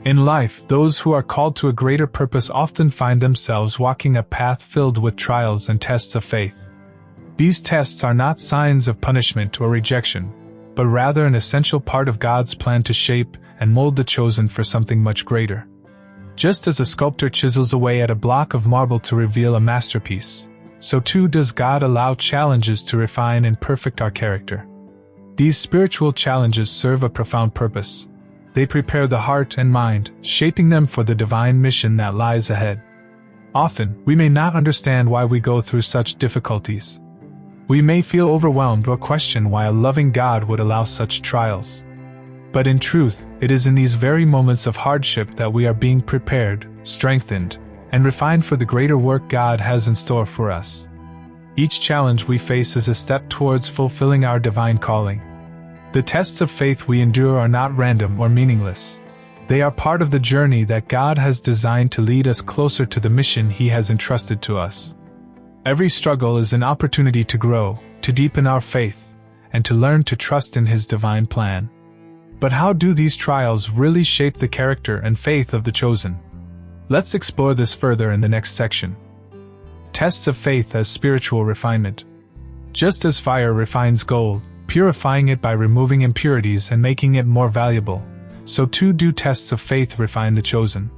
In life, those who are called to a greater purpose often find themselves walking a path filled with trials and tests of faith. These tests are not signs of punishment or rejection, but rather an essential part of God's plan to shape and mold the chosen for something much greater. Just as a sculptor chisels away at a block of marble to reveal a masterpiece, so too does God allow challenges to refine and perfect our character. These spiritual challenges serve a profound purpose. They prepare the heart and mind, shaping them for the divine mission that lies ahead. Often, we may not understand why we go through such difficulties. We may feel overwhelmed or question why a loving God would allow such trials. But in truth, it is in these very moments of hardship that we are being prepared, strengthened, and refined for the greater work God has in store for us. Each challenge we face is a step towards fulfilling our divine calling. The tests of faith we endure are not random or meaningless. They are part of the journey that God has designed to lead us closer to the mission He has entrusted to us. Every struggle is an opportunity to grow, to deepen our faith, and to learn to trust in His divine plan. But how do these trials really shape the character and faith of the chosen? Let's explore this further in the next section. Tests of faith as spiritual refinement. Just as fire refines gold, purifying it by removing impurities and making it more valuable, so too do tests of faith refine the chosen.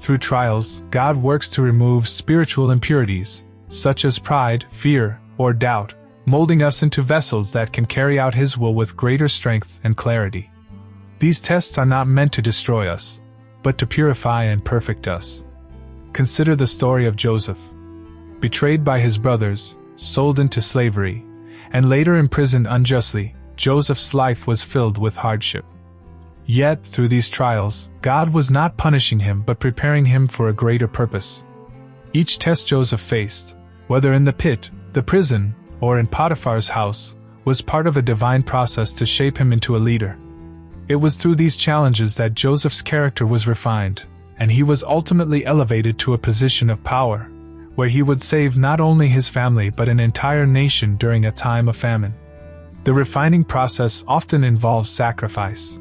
Through trials, God works to remove spiritual impurities, such as pride, fear, or doubt, molding us into vessels that can carry out His will with greater strength and clarity. These tests are not meant to destroy us, but to purify and perfect us. Consider the story of Joseph. Betrayed by his brothers, sold into slavery, and later imprisoned unjustly, Joseph's life was filled with hardship. Yet, through these trials, God was not punishing him but preparing him for a greater purpose. Each test Joseph faced, whether in the pit, the prison, or in Potiphar's house, was part of a divine process to shape him into a leader. It was through these challenges that Joseph's character was refined, and he was ultimately elevated to a position of power, where he would save not only his family but an entire nation during a time of famine. The refining process often involves sacrifice.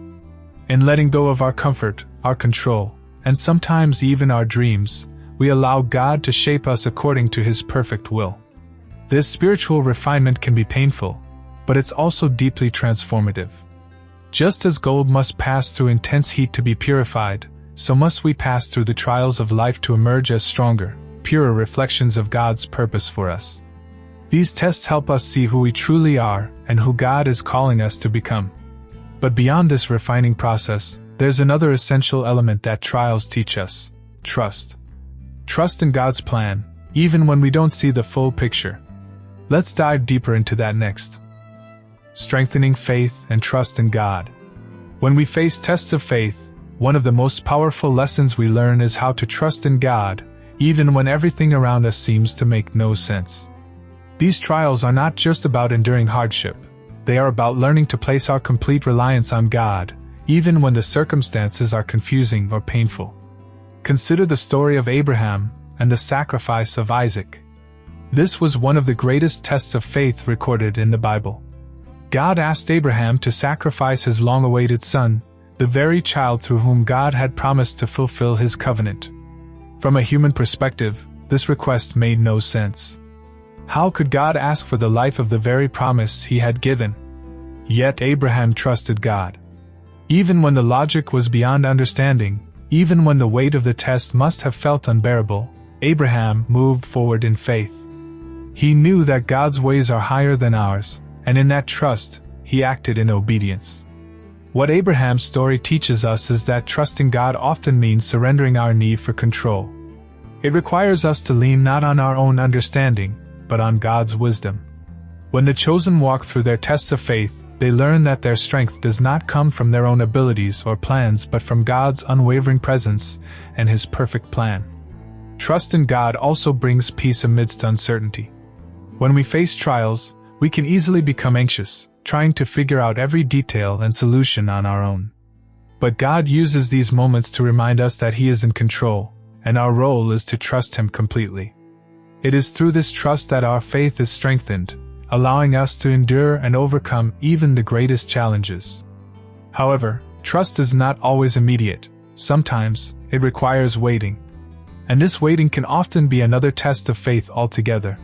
In letting go of our comfort, our control, and sometimes even our dreams, we allow God to shape us according to His perfect will. This spiritual refinement can be painful, but it's also deeply transformative. Just as gold must pass through intense heat to be purified, so must we pass through the trials of life to emerge as stronger, purer reflections of God's purpose for us. These tests help us see who we truly are and who God is calling us to become. But beyond this refining process, there's another essential element that trials teach us: trust. Trust in God's plan, even when we don't see the full picture. Let's dive deeper into that next. Strengthening faith and trust in God. When we face tests of faith, one of the most powerful lessons we learn is how to trust in God, even when everything around us seems to make no sense. These trials are not just about enduring hardship. They are about learning to place our complete reliance on God, even when the circumstances are confusing or painful. Consider the story of Abraham and the sacrifice of Isaac. This was one of the greatest tests of faith recorded in the Bible. God asked Abraham to sacrifice his long-awaited son, the very child through whom God had promised to fulfill His covenant. From a human perspective, this request made no sense. How could God ask for the life of the very promise He had given? Yet Abraham trusted God. Even when the logic was beyond understanding, even when the weight of the test must have felt unbearable, Abraham moved forward in faith. He knew that God's ways are higher than ours, and in that trust, he acted in obedience. What Abraham's story teaches us is that trusting God often means surrendering our need for control. It requires us to lean not on our own understanding, but on God's wisdom. When the chosen walk through their tests of faith, they learn that their strength does not come from their own abilities or plans but from God's unwavering presence and His perfect plan. Trust in God also brings peace amidst uncertainty. When we face trials, we can easily become anxious, trying to figure out every detail and solution on our own. But God uses these moments to remind us that He is in control, and our role is to trust Him completely. It is through this trust that our faith is strengthened, allowing us to endure and overcome even the greatest challenges. However, trust is not always immediate. sometimes it requires waiting. And this waiting can often be another test of faith altogether.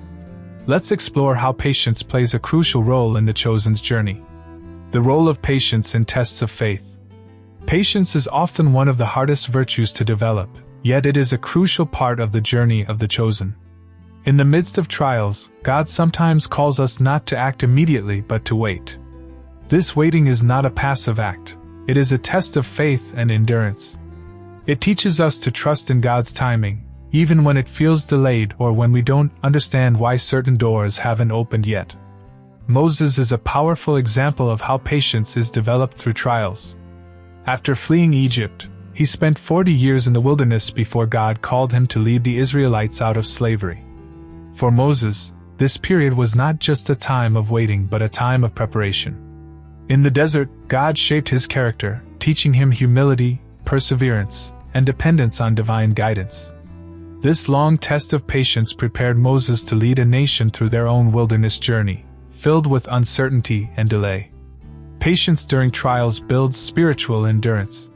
Let's explore how patience plays a crucial role in the chosen's journey. The role of patience in tests of faith. Patience is often one of the hardest virtues to develop, yet it is a crucial part of the journey of the chosen. In the midst of trials, God sometimes calls us not to act immediately but to wait. This waiting is not a passive act. It is a test of faith and endurance. It teaches us to trust in God's timing, even when it feels delayed or when we don't understand why certain doors haven't opened yet. Moses is a powerful example of how patience is developed through trials. After fleeing Egypt, he spent 40 years in the wilderness before God called him to lead the Israelites out of slavery. For Moses, this period was not just a time of waiting but a time of preparation. In the desert, God shaped his character, teaching him humility, perseverance, and dependence on divine guidance. This long test of patience prepared Moses to lead a nation through their own wilderness journey, filled with uncertainty and delay. Patience during trials builds spiritual endurance.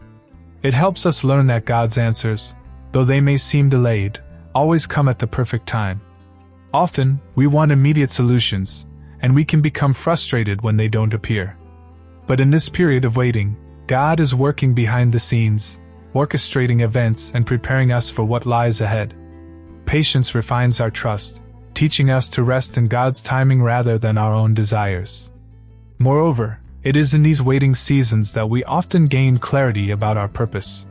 It helps us learn that God's answers, though they may seem delayed, always come at the perfect time. Often, we want immediate solutions, and we can become frustrated when they don't appear. But in this period of waiting, God is working behind the scenes, orchestrating events and preparing us for what lies ahead. Patience refines our trust, teaching us to rest in God's timing rather than our own desires. Moreover, it is in these waiting seasons that we often gain clarity about our purpose.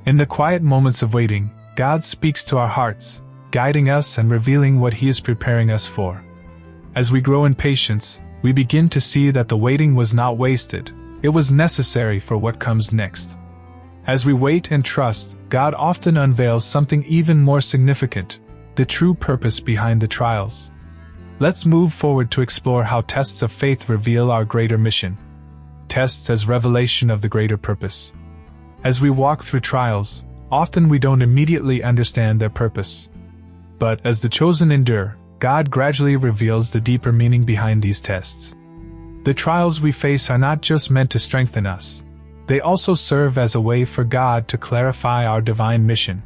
In the quiet moments of waiting, God speaks to our hearts, guiding us and revealing what He is preparing us for. As we grow in patience, we begin to see that the waiting was not wasted. It was necessary for what comes next. As we wait and trust, God often unveils something even more significant, the true purpose behind the trials. Let's move forward to explore how tests of faith reveal our greater mission. Tests as revelation of the greater purpose. As we walk through trials, often we don't immediately understand their purpose. But as the chosen endure, God gradually reveals the deeper meaning behind these tests. The trials we face are not just meant to strengthen us. They also serve as a way for God to clarify our divine mission.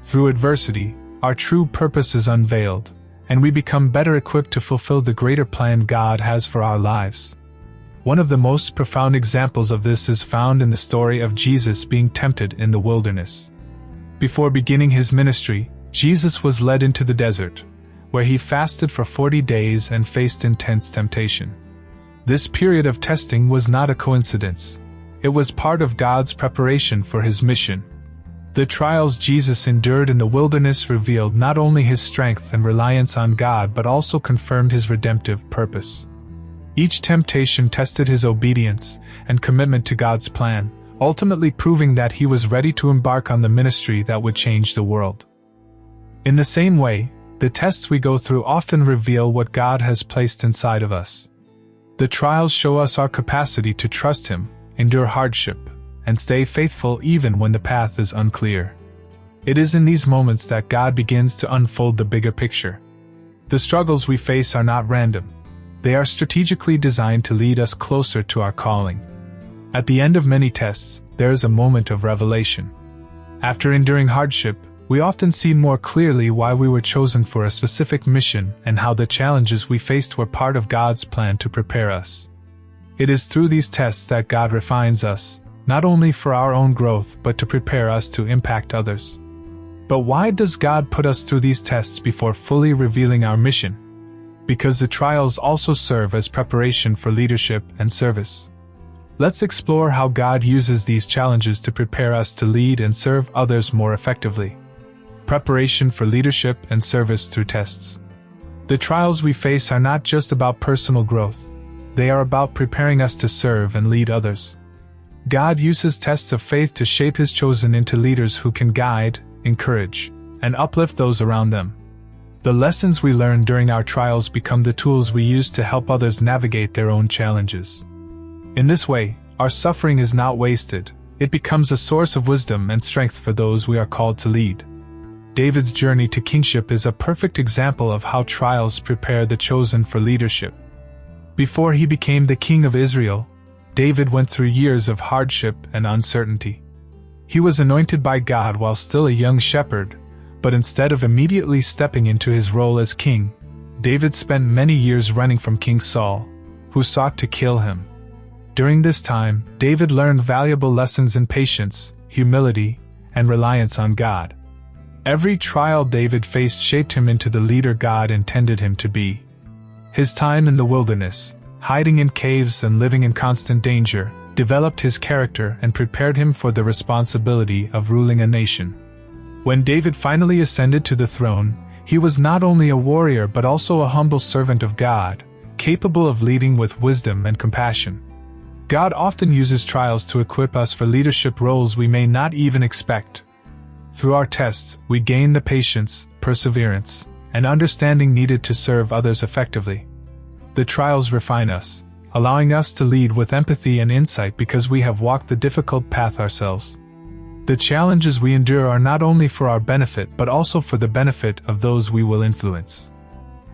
Through adversity, our true purpose is unveiled, and we become better equipped to fulfill the greater plan God has for our lives. One of the most profound examples of this is found in the story of Jesus being tempted in the wilderness. Before beginning his ministry, Jesus was led into the desert, where he fasted for 40 days and faced intense temptation. This period of testing was not a coincidence. It was part of God's preparation for his mission. The trials Jesus endured in the wilderness revealed not only his strength and reliance on God but also confirmed his redemptive purpose. Each temptation tested his obedience and commitment to God's plan, ultimately proving that he was ready to embark on the ministry that would change the world. In the same way, the tests we go through often reveal what God has placed inside of us. The trials show us our capacity to trust Him, endure hardship, and stay faithful even when the path is unclear. It is in these moments that God begins to unfold the bigger picture. The struggles we face are not random. They are strategically designed to lead us closer to our calling. At the end of many tests, there is a moment of revelation. After enduring hardship, we often see more clearly why we were chosen for a specific mission and how the challenges we faced were part of God's plan to prepare us. It is through these tests that God refines us, not only for our own growth but to prepare us to impact others. But why does God put us through these tests before fully revealing our mission? Because the trials also serve as preparation for leadership and service. Let's explore how God uses these challenges to prepare us to lead and serve others more effectively. Preparation for leadership and service through tests. The trials we face are not just about personal growth. They are about preparing us to serve and lead others. God uses tests of faith to shape His chosen into leaders who can guide, encourage, and uplift those around them. The lessons we learn during our trials become the tools we use to help others navigate their own challenges. In this way, our suffering is not wasted. It becomes a source of wisdom and strength for those we are called to lead. David's journey to kingship is a perfect example of how trials prepare the chosen for leadership. Before he became the king of Israel, David went through years of hardship and uncertainty. He was anointed by God while still a young shepherd, but instead of immediately stepping into his role as king, David spent many years running from King Saul, who sought to kill him. During this time, David learned valuable lessons in patience, humility, and reliance on God. Every trial David faced shaped him into the leader God intended him to be. His time in the wilderness, hiding in caves and living in constant danger, developed his character and prepared him for the responsibility of ruling a nation. When David finally ascended to the throne, he was not only a warrior but also a humble servant of God, capable of leading with wisdom and compassion. God often uses trials to equip us for leadership roles we may not even expect. Through our tests, we gain the patience, perseverance, and understanding needed to serve others effectively. The trials refine us, allowing us to lead with empathy and insight because we have walked the difficult path ourselves. The challenges we endure are not only for our benefit but also for the benefit of those we will influence.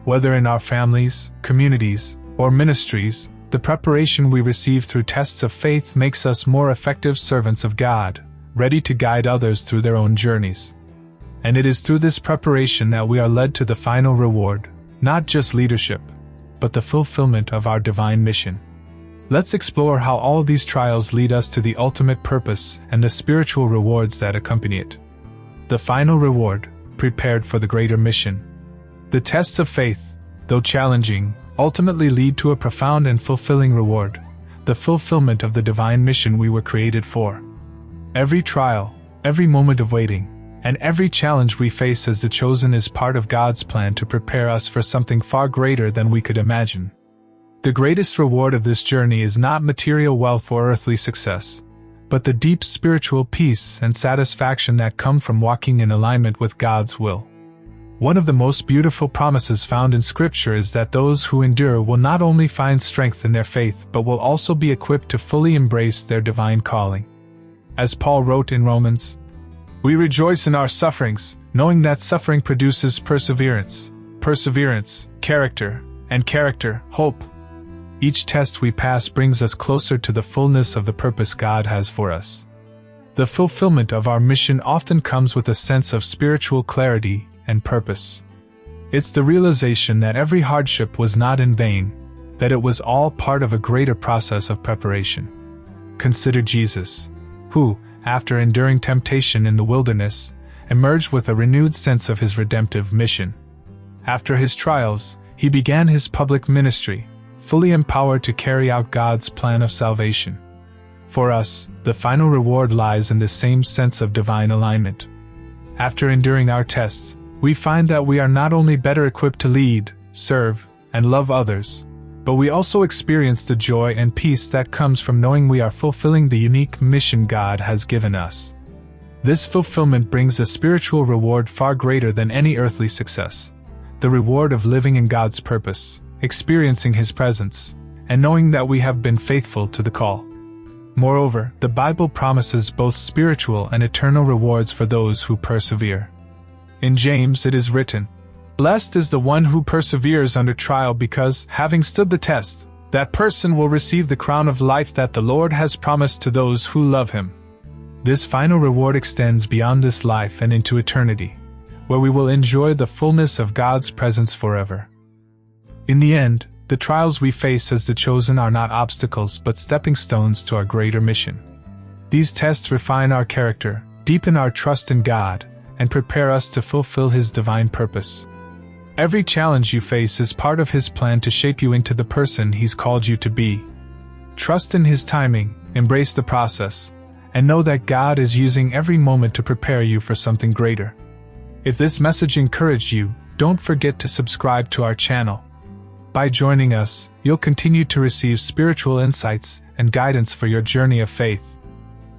Whether in our families, communities, or ministries, the preparation we receive through tests of faith makes us more effective servants of God, ready to guide others through their own journeys. And it is through this preparation that we are led to the final reward, not just leadership, but the fulfillment of our divine mission. Let's explore how all these trials lead us to the ultimate purpose and the spiritual rewards that accompany it. The final reward, prepared for the greater mission. The tests of faith, though challenging, ultimately lead to a profound and fulfilling reward, the fulfillment of the divine mission we were created for. Every trial, every moment of waiting, and every challenge we face as the chosen is part of God's plan to prepare us for something far greater than we could imagine. The greatest reward of this journey is not material wealth or earthly success, but the deep spiritual peace and satisfaction that come from walking in alignment with God's will. One of the most beautiful promises found in Scripture is that those who endure will not only find strength in their faith but will also be equipped to fully embrace their divine calling. As Paul wrote in Romans, "We rejoice in our sufferings, knowing that suffering produces perseverance, perseverance, character, and character, hope." Each test we pass brings us closer to the fullness of the purpose God has for us. The fulfillment of our mission often comes with a sense of spiritual clarity and purpose. It's the realization that every hardship was not in vain, that it was all part of a greater process of preparation. Consider Jesus, who, after enduring temptation in the wilderness, emerged with a renewed sense of his redemptive mission. After his trials, he began his public ministry, fully empowered to carry out God's plan of salvation. For us, the final reward lies in the same sense of divine alignment. After enduring our tests, we find that we are not only better equipped to lead, serve, and love others, but we also experience the joy and peace that comes from knowing we are fulfilling the unique mission God has given us. This fulfillment brings a spiritual reward far greater than any earthly success, the reward of living in God's purpose, experiencing His presence, and knowing that we have been faithful to the call. Moreover, the Bible promises both spiritual and eternal rewards for those who persevere. In James it is written, "Blessed is the one who perseveres under trial because, having stood the test, that person will receive the crown of life that the Lord has promised to those who love Him." This final reward extends beyond this life and into eternity, where we will enjoy the fullness of God's presence forever. In the end, the trials we face as the chosen are not obstacles but stepping stones to our greater mission. These tests refine our character, deepen our trust in God, and prepare us to fulfill His divine purpose. Every challenge you face is part of His plan to shape you into the person He's called you to be. Trust in His timing, embrace the process, and know that God is using every moment to prepare you for something greater. If this message encouraged you, don't forget to subscribe to our channel. By joining us, you'll continue to receive spiritual insights and guidance for your journey of faith.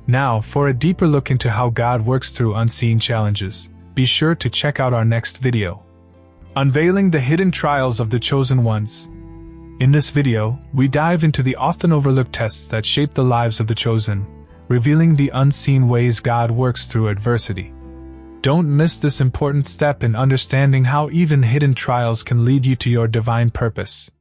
Now, for a deeper look into how God works through unseen challenges, be sure to check out our next video. Unveiling the hidden trials of the chosen ones. In this video, we dive into the often overlooked tests that shape the lives of the chosen, revealing the unseen ways God works through adversity. Don't miss this important step in understanding how even hidden trials can lead you to your divine purpose.